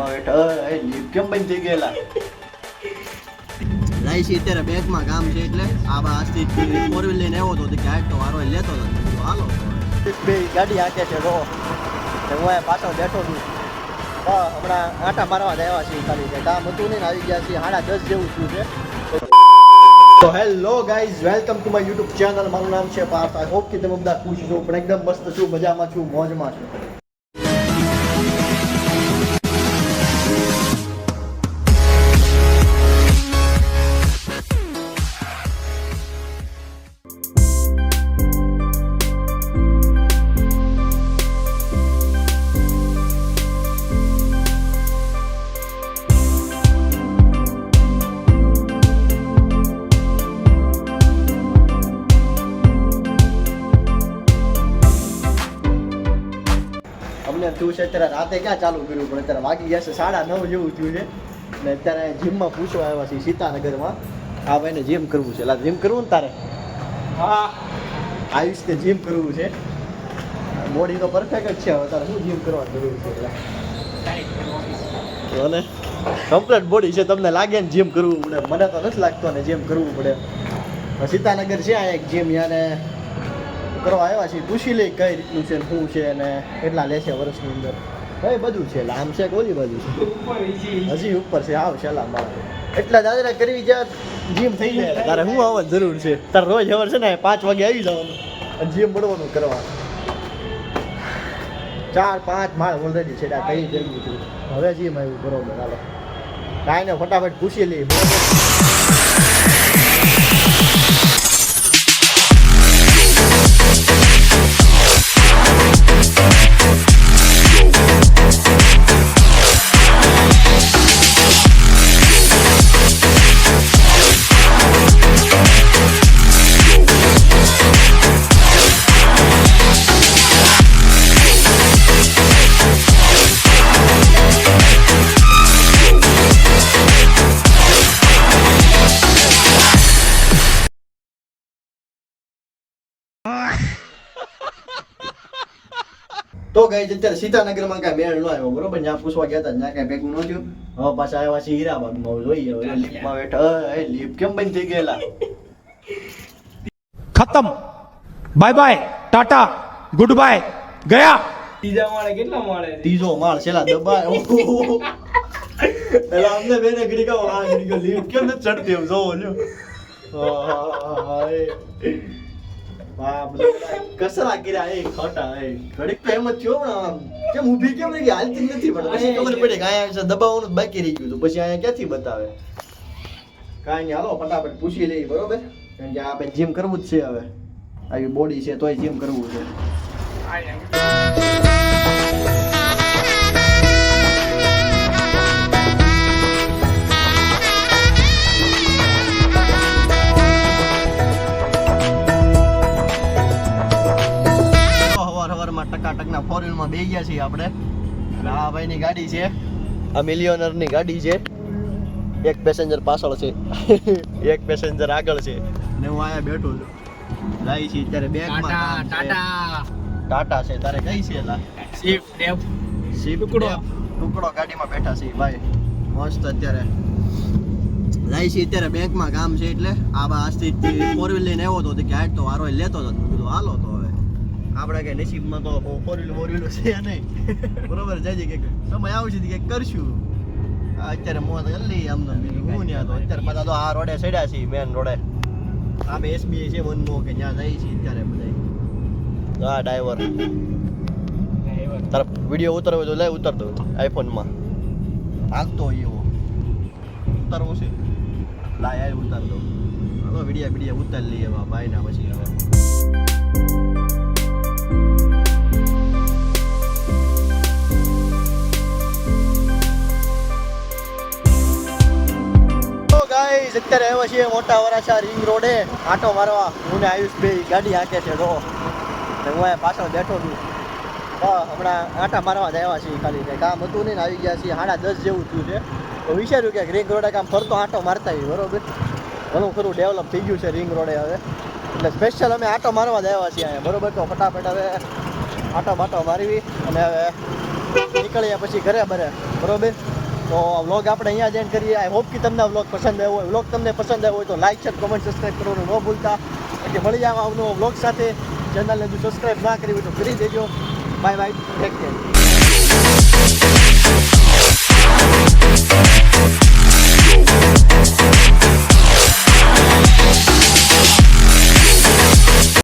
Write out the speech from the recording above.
લીફમાં બેઠા એ લીફ કેમ બંધ થઈ ગયેલા જાય છે અત્યારે બેંકમાં કામ છે એટલે આ આજથી ફોર વ્હીલ લઈને આવ્યો હતો કે આજ તો વારો લેતો હતો હાલો બે ગાડી હાંકે છે જો હું અહીંયા પાછળ બેઠો છું હમણાં આટા મારવા જ આવ્યા છીએ ખાલી કે કામ હતું નહીં આવી ગયા છીએ 10:30 જેવું થયું છે તો hello guys welcome to my YouTube channel મારું નામ છે પાર્થ આઈ હોપ કે તમે બધા ખુશ છો પણ એકદમ મસ્ત છું મજામાં છું મોજમાં છું થયું છે અત્યારે રાતે ક્યાં ચાલુ કર્યું પણ અત્યારે વાગી ગયા છે 9:30 જેવું થયું છે ને અત્યારે જીમમાં પૂછવા આવ્યા છીએ સીતાનગરમાં આ ભાઈને જીમ કરવું છે જીમ કરવું ને તારે હા આયુષ કે જીમ કરવું છે બોડી તો પરફેક્ટ જ છે હવે તારે શું જીમ કરવાની જરૂર છે એટલે અને કમ્પ્લીટ બોડી છે તમને લાગે ને જીમ કરવું પડે મને તો નથી લાગતો ને જીમ કરવું પડે સીતાનગર છે આ એક જીમ યાને કરવા આવ્યા છીએ પૂછી લઈ કઈ રીતનું છે શું છે અને કેટલા લેશે વર્ષની અંદર કઈ બધું છે એટલે આમ છે કે ઓલી બાજુ છે હજી ઉપર છે આવ છેલ્લા મારા એટલા દાદરા કરવી જ્યાં જીમ થઈ જાય તારે શું આવવાની જરૂર છે તારે રોજ ખબર છે ને 5 વાગે આવી જવાનું અને જીમ મળવાનું કરવાનું 4-5 માળ ઓલરેડી છે કઈ જગ્યાએ છું હવે જીમ આવ્યું બરોબર હાલો કાંઈ ને ફટાફટ પૂછી લઈ તો ગાઈસ અત્યારે સીતાનગરમાં કાંઈ મેળ ન આવ્યો બરોબર ત્યાં પૂછવા ગયા હતા ત્યાં કાંઈ ભેગું ન થયું હવે પાછા આવ્યા છે હીરાબાગમાં જોઈએ હવે લીફમાં બેઠા એ લીફ કેમ બંધ થઈ ગયેલા ખતમ bye bye tata good bye ગયા ત્રીજા માળે કેટલા માળે ત્રીજો માળ છેલ્લા દબાય એટલે અમને બેને ઘડી કહો આ ઘડી લીફ કેમ નથી ચડતી એમ જોવો લ્યો કસરા કર્યા એ ખોટા એ ઘડીક તો એમ જ થયો પણ કેમ ઊભી કેમ રહી હાલતી નથી પણ પછી ખબર પડે કે અહીંયા દબાવવાનું બાકી રહી ગયું પછી અહીંયા ક્યાંથી બતાવે કાંઈ નહીં હાલો ફટાફટ પૂછી લઈએ બરોબર કારણ કે આપણે જીમ કરવું જ છે હવે આવી બોડી છે તોય જીમ કરવું છે ટકાટકના 4 વ્હીલમાં બેસી ગયા છીએ આપણે આ ભાઈની ગાડી છે આ મિલિયોનરની ગાડી છે એક પેસેન્જર પાછળ છે એક પેસેન્જર આગળ છે ને હું અહીંયા બેઠો છું જાય છે અત્યારે બેગમાં ટાટા છે તારે કઈ છે એલા શિફ્ટ ટુકડો ગાડીમાં બેઠા છે ભાઈ મસ્ત અત્યારે જાય છે અત્યારે બેંકમાં કામ છે એટલે આ આજથી ફોર વ્હીલ લઈને આવ્યો હતો કે આજ તો વારો લેતો હતો કીધું હાલો તો હવે આપણે કઈ નસીબમાં તો ફોર વ્હીલ છે નહીં બરોબર જાય કે સમય આવશે કંઈક કરશું અત્યારે મોત જલ્દી આમને હું ત્યાં તો અત્યારે બધા તો આ રોડે ચડ્યા છીએ મેન રોડે આ બે એસબીઆઈ છે વનનો કે ત્યાં જાય છે અત્યારે બધા હા ડ્રાઈવર તારા વિડીયો ઉતારવો તો લઈ ઉતાર દો આઈફોનમાં આગતો હોય એવો ઉતારવો છે લાય ઉતાર દો હાલો વિડીયો ઉતારી લઈએ ભાઈના પછી હવે અત્યારે આવ્યા છીએ મોટા વરાછા રિંગ રોડે આટો મારવા હું ને આયુષ બે ગાડી હાંકે છે તો હું અહીંયા પાછળ બેઠો છું હમણાં આટા મારવા જ આવ્યા છીએ ખાલી કંઈ કામ હતું નહીં ને આવી ગયા છીએ 10:30 જેવું થયું છે તો વિચાર્યું કે રિંગ રોડે કામ ફરતો આટો મારતા હોય બરોબર ઘણું ખરું ડેવલપ થઈ ગયું છે રિંગ રોડે હવે એટલે સ્પેશિયલ અમે આટો મારવા જ આવ્યા છીએ અહીંયા બરોબર તો ફટાફટ હવે આટો બાટો મારવી અને હવે નીકળ્યા પછી ઘરે બરે બરોબર. તો વ્લોગ આપણે અહીંયા જ એન્ડ કરીએ. આઈ હોપ કે તમને વ્લોગ પસંદ આવ્યો હોય. વ્લોગ તમને પસંદ આવ્યો હોય તો લાઈક શેર કમેન્ટ સબસ્ક્રાઈબ કરવાનું ન ભૂલતા. એટલે મળી જાવ આવનો વ્લોગ સાથે. ચેનલને જો સબસ્ક્રાઈબ ના કરી હોય તો કરી દેજો. Bye bye, take care.